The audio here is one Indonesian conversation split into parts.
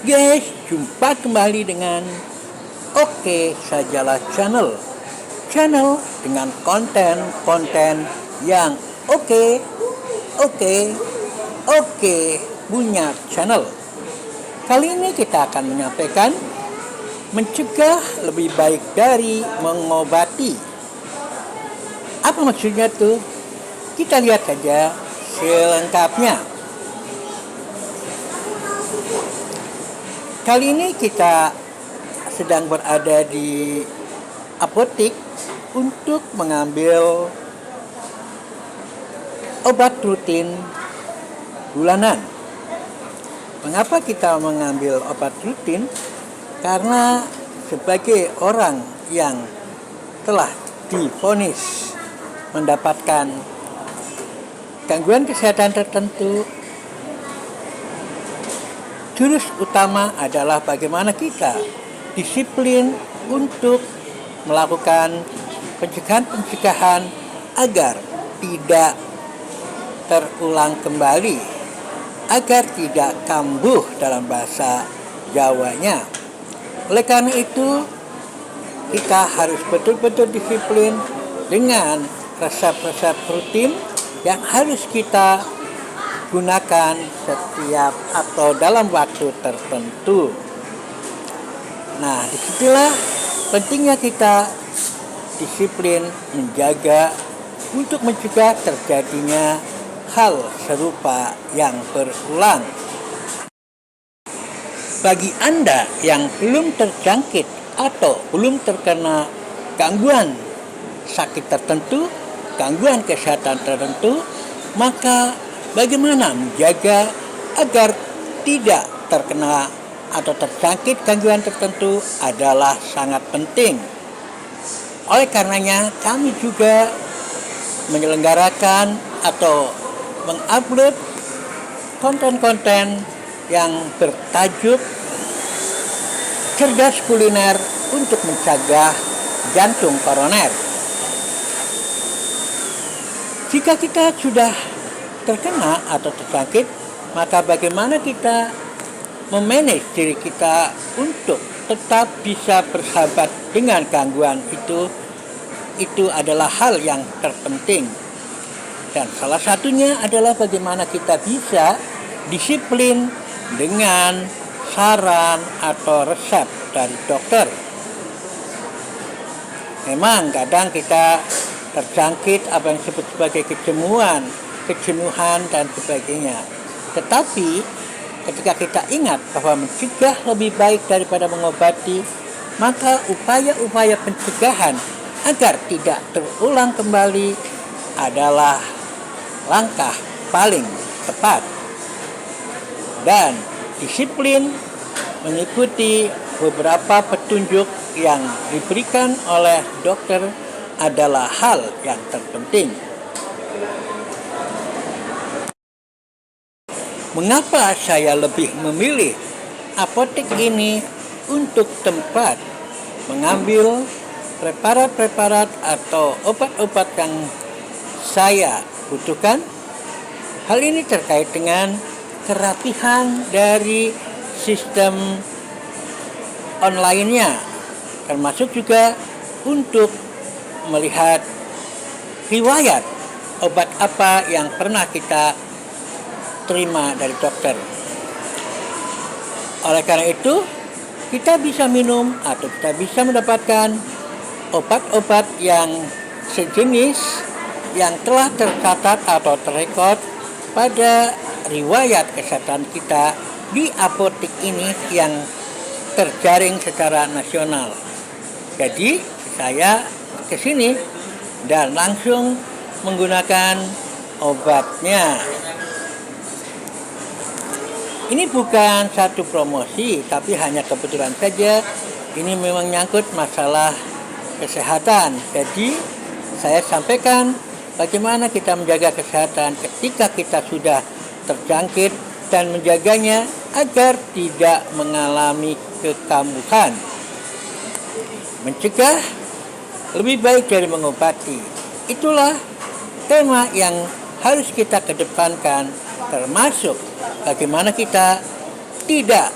Guys, jumpa kembali dengan Oke Sajalah Channel. Channel dengan konten-konten yang oke, oke, oke punya channel. Kali ini kita akan menyampaikan mencegah lebih baik dari mengobati. Apa maksudnya tuh? Kita lihat saja selengkapnya. Kali ini kita sedang berada di apotek untuk mengambil obat rutin bulanan. Mengapa kita mengambil obat rutin? Karena sebagai orang yang telah divonis mendapatkan gangguan kesehatan tertentu, jurus utama adalah bagaimana kita disiplin untuk melakukan pencegahan-pencegahan agar tidak terulang kembali, agar tidak kambuh dalam bahasa Jawanya. Oleh karena itu, kita harus betul-betul disiplin dengan resep-resep rutin yang harus kita gunakan setiap atau dalam waktu tertentu. Nah, disitulah pentingnya kita disiplin menjaga untuk mencegah terjadinya hal serupa yang berulang. Bagi Anda yang belum terjangkit atau belum terkena gangguan sakit tertentu, gangguan kesehatan tertentu, maka bagaimana menjaga agar tidak terkena atau terjangkit gangguan tertentu adalah sangat penting. Oleh karenanya, kami juga menyelenggarakan atau mengupload konten-konten yang bertajuk cerdas kuliner untuk mencegah jantung koroner. Jika kita sudah terkena atau terjangkit, maka bagaimana kita memanage diri kita untuk tetap bisa bersahabat dengan gangguan itu adalah hal yang terpenting. Dan salah satunya adalah bagaimana kita bisa disiplin dengan saran atau resep dari dokter. Memang kadang kita terjangkit apa yang disebut sebagai kejenuhan dan sebagainya. Tetapi ketika kita ingat bahwa mencegah lebih baik daripada mengobati, maka upaya-upaya pencegahan agar tidak terulang kembali adalah langkah paling tepat. Dan disiplin mengikuti beberapa petunjuk yang diberikan oleh dokter adalah hal yang terpenting. Mengapa saya lebih memilih apotek ini untuk tempat mengambil preparat-preparat atau obat-obat yang saya butuhkan? Hal ini terkait dengan kerapihan dari sistem online-nya, termasuk juga untuk melihat riwayat obat apa yang pernah kita terima dari dokter. Oleh karena itu, kita bisa minum atau kita bisa mendapatkan obat-obat yang sejenis yang telah tercatat atau terrekod pada riwayat kesehatan kita di apotek ini yang terjaring secara nasional. Jadi saya ke sini dan langsung menggunakan obatnya. Ini bukan satu promosi, tapi hanya kebetulan saja ini memang nyangkut masalah kesehatan. Jadi saya sampaikan bagaimana kita menjaga kesehatan ketika kita sudah terjangkit dan menjaganya agar tidak mengalami kekambuhan. Mencegah lebih baik dari mengobati. Itulah tema yang harus kita kedepankan, termasuk bagaimana kita tidak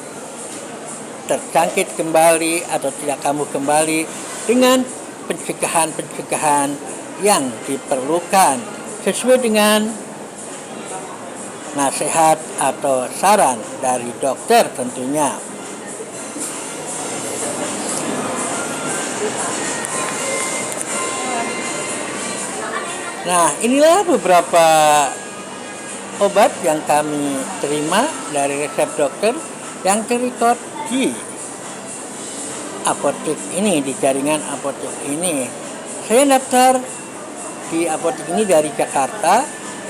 terjangkit kembali atau tidak kambuh kembali dengan pencegahan-pencegahan yang diperlukan sesuai dengan nasihat atau saran dari dokter tentunya. Nah, inilah beberapa obat yang kami terima dari resep dokter yang terrecord di apotek ini, di jaringan apotek ini. Saya daftar di apotek ini dari Jakarta,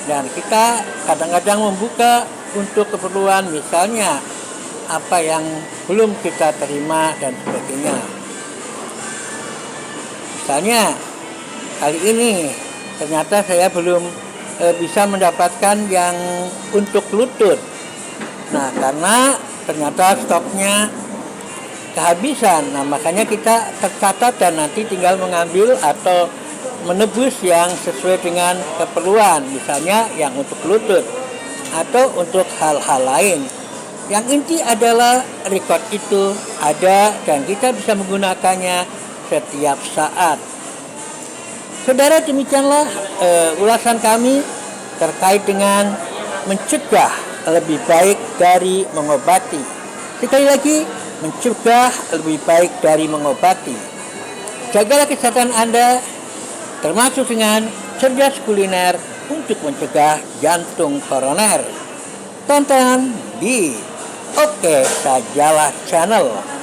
dan kita kadang-kadang membuka untuk keperluan misalnya apa yang belum kita terima dan sebagainya. Misalnya kali ini ternyata saya belum bisa mendapatkan yang untuk lutut. Nah, karena ternyata stoknya kehabisan. Nah, makanya kita tercatat dan nanti tinggal mengambil atau menebus yang sesuai dengan keperluan. Misalnya yang untuk lutut atau untuk hal-hal lain. Yang inti adalah record itu ada dan kita bisa menggunakannya setiap saat. Saudara, demikianlah ulasan kami terkait dengan mencegah lebih baik dari mengobati. Sekali lagi, mencegah lebih baik dari mengobati. Jagalah kesehatan Anda, termasuk dengan cerdas kuliner untuk mencegah jantung koroner. Tonton di Oke Sajalah Channel.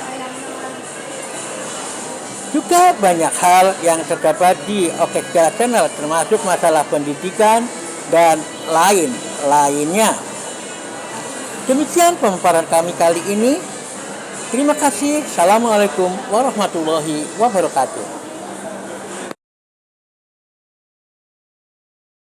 Juga banyak hal yang terdapat di Oke Sajalah Channel, termasuk masalah pendidikan dan lainnya. Demikian pemaparan kami kali ini. Terima kasih. Assalamualaikum warahmatullahi wabarakatuh.